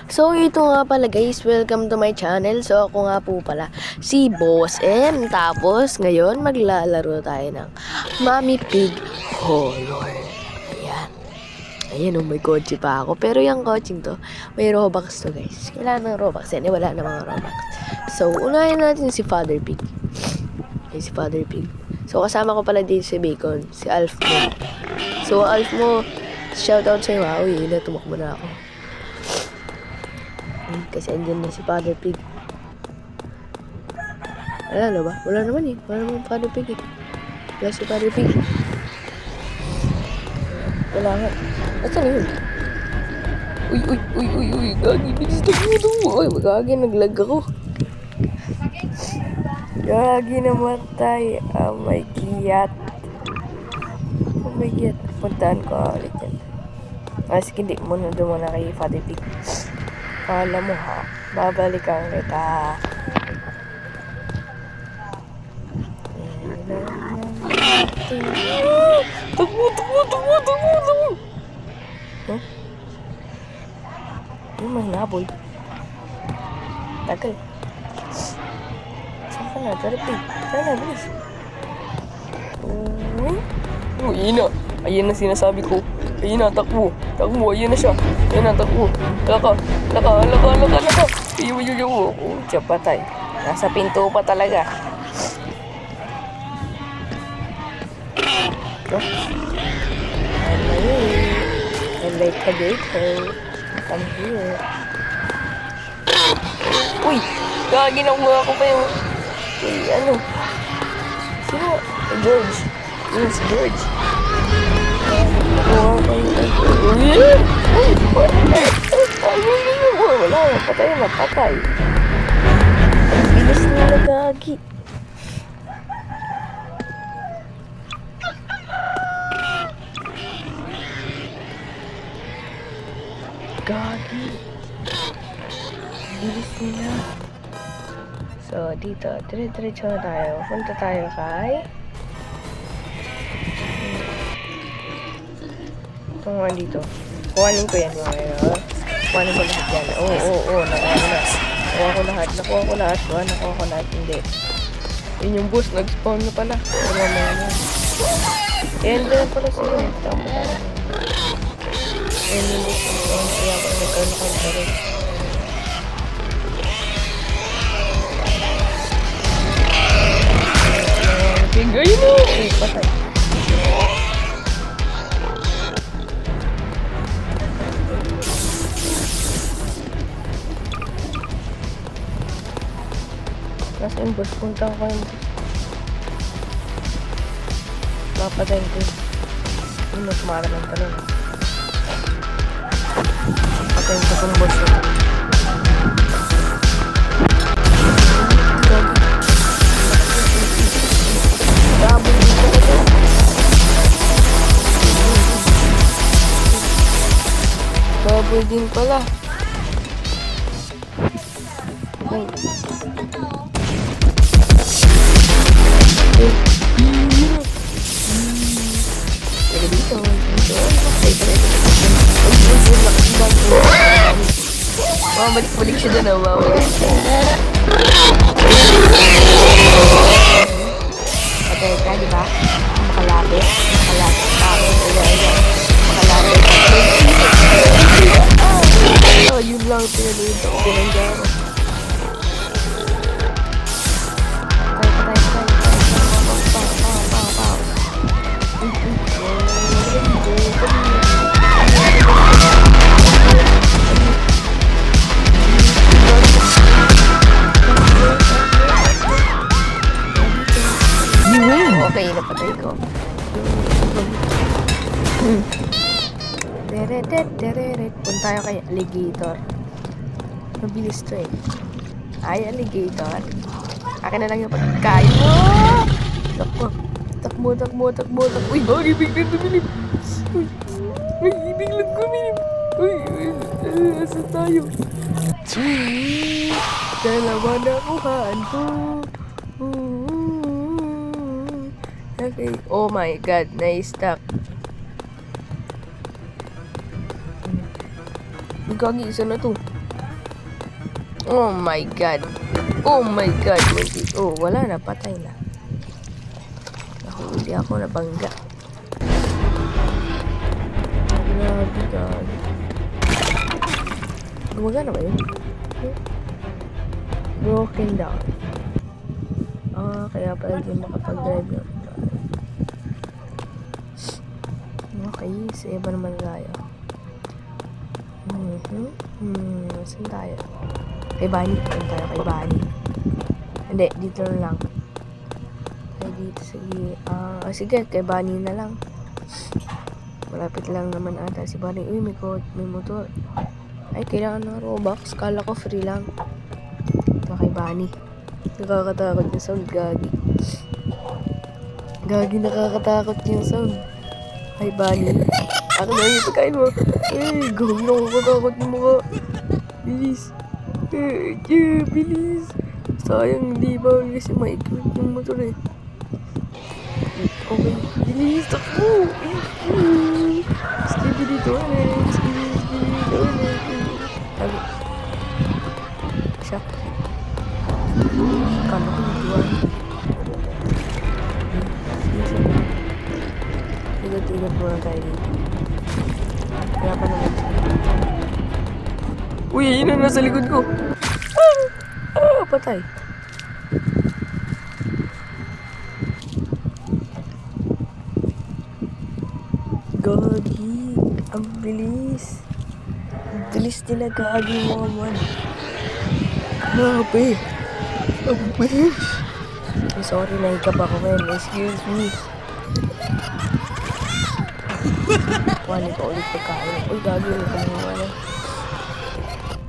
So, ito nga pala guys, welcome to my channel. So, ako nga po pala, si Boss M. Tapos, ngayon, maglalaro tayo ng Mommy Pig Horror. Ayan. Ayan, may kotse pa ako. Pero yung coaching to, may Robux to guys. Kailangan ng Robux yan. Wala na mga Robux. So, unahin natin si Father Pig. Ayan, si Father Pig. So, kasama ko pala dito si Bacon, si Alf mo. So, Alf mo, shoutout sa'yo ha. Uy, tumakbo na ako. Kasi andyan na si Father Pig. Wala na ba? Wala naman eh. Wala naman Father Pig eh. Wala si Father Pig. Wala nga. Asan yun? Uy. Gagi, bilis na dito. Uy, gagi, naglag ako. Gagi, namatay. Oh my God. Oh my God. Puntaan ko ulit yan. Sige, hindi muna doon muna kay Father Pig. Kala mo ha, babalikan kita. Takbo. Huh? Yung may naboy. Tagal. Saan ka na? Father Pig. Saan na? Bilis. Ayun na. Ayun na sinasabi ko. Ayun na, takbo. Ayun na siya. Ayun na, takbo. Laka. Iyo. Siya patay. Nasa pinto pa talaga. I like a gator. Come here. Uy! Gagi, nakuha ko pa yung... ano? Sino? George. Yun si George. Wala, patay. Ang bilis nila, gagi. Gagi. Bilis nila. So, dito, dire-diretso na tayo. Punta tayo kay... ito nga dito. Kuhanin ko yan mga kuhanin ko lahat yan. Oo. Nakuha ko lahat. Nakuha ko lahat. Hindi. Yun yung boss. Nag-spawn na pala. Ayan doon pala sila. Tama na. Ayan yung boss. Kaya ko nagkaroon pa rin. Ayun mo! Ay, patay. Nasa yung boss, punta ko yung boss. Papatayin ko yun. Yun, sumara ng talong. Patayin ko yung boss yun. Baboy din pala. Ay. Dito. Balik siya doon, mamalik. Patay ka, di ba? Makalapit tayo. Makalapit. Oh, yun lang pinanood ako. Pinandiyan ako. Okay, napatay ko. Punta tayo kay alligator. Mabilis to eh. Ay, alligator. Akin na lang yung pagkain mo. Takbo. Uy, gagi, biglang dumilip. Biglang dumilip. Uy, asa tayo? Dalawa na kuhaan ko. Okay. Oh my God, na-stuck. Gagi, isa na to. Oh my God. Oh my God. Oh, wala na. Patay na. Nahuli ako. Nabangga. Grabe, God. Gumagana ba yun? Broken down. Kaya pala di makapag-drive na. Okay, save naman tayo. Saan tayo? Kay Bunny. Saan tayo kay Bunny? Hindi, dito na lang. Ay, dito, sige. Sige, kay Bunny na lang. Malapit lang naman ata si Bunny. Uy, may motor. Ay, kailangan ng Robux. Kala ko free lang. Ito kay Bunny. Nakakatakot yung sound, Gagi. Gagi, nakakatakot yung sound. Hi, Bunny. Ako na yung pagkain mo. Eh, Gagi, nakakatakot yung mukha. Bilis. Bilis. Sayang, hindi ba? Kasi maikot yung motor eh. Okay, bilis. Takbo. Skibidi toilet. Skibidi toilet. Tago. Siya. Kala ko yung duwan. Igat-igat muna tayo dito. Kaya pa naman siya. Uy, yun na nasa likod ko. Patay. Gagi. Ang bilis. Ang bilis nila, Gagi, mga man. Grabe. Ang bilis. Sorry, naikap ako ngayon. Excuse me. Wali pa ulit pagkain. Uy, Gagi, ulit ka mga wala.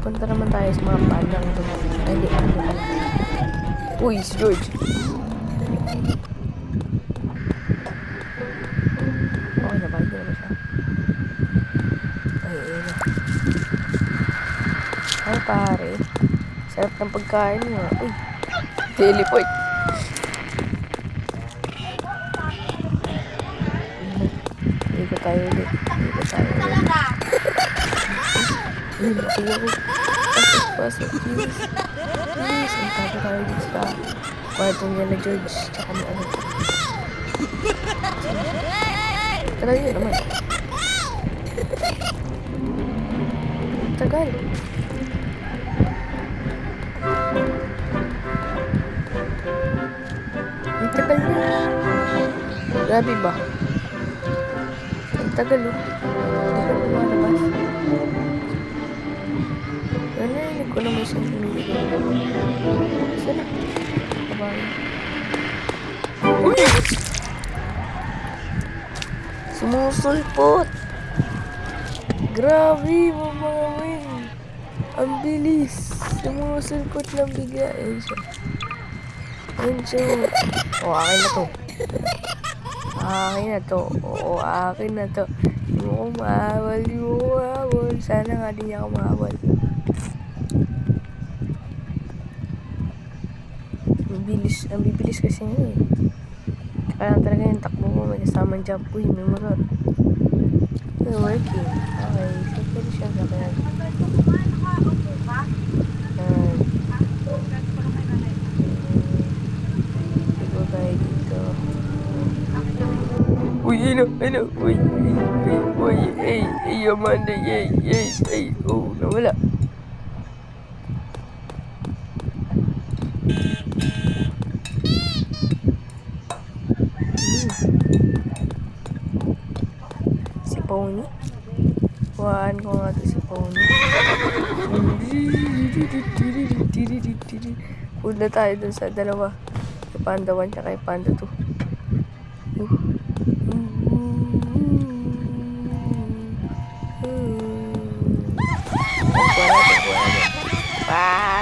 Punta naman tayo sa mga pandang doon. Ay, hindi pala. Uy, si George. Okay na ba? Hindi naman siya. Ay, ayun na. Ay, pare. Sarap ng pagkain mo. Uy, teleport. Hindi tayo ulit. Uy, nakuha ko. Pasok, please. Please, ang tapo tayo dito sa kwarto niya na George. Tsaka ni ano. Tagal yun naman. Tagal. Ang tagal na. Grabe ba? Ang tagal oh. Tagal mo malabas. Narinig ko na may isang tumiligay. Saan na? Kabay. Uy! Sumusulpot! Grabe, mga wing! Ang bilis! Sumusulpot lang bigla. Ayun siya. Ayun siya. O, akin na to. Akin na to. Oo, akin na to. Hindi mo kumawal, hindi mo kumawal. Sana nga di niya kumawal. Ang bibilis kasi niya eh. Kaya talaga yung takbo mo, may kasamang jump. Uy, may motor. It's working. Okay, so pwede siya kaya. Ito tayo dito. Uy, ano, uy, Amanda, oh, nawala. Si Pony. Kuhaan ko nga to si Pony. Punta tayo dun sa dalawa. Kay Panda 1 at kay Panda 2.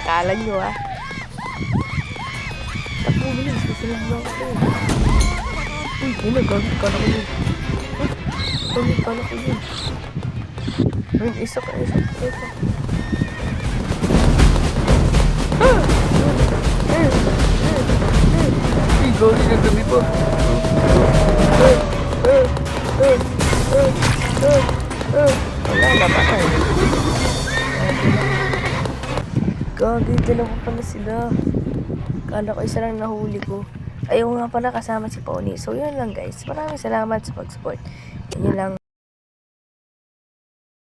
Kala nyo Takbo bilis. Susunod na ako. Uy, gamit ka na ko yun. Gamit ka na ko yun. Ayun, isa ka. Uy, gawin na gabi pa. Wala na ba tayo? Gagi, dalawa pala sila. Kala ko isa lang nahuli ko. Ayaw nga pala kasama si Pony. So, yun lang guys. Maraming salamat sa pag-support. Yun lang.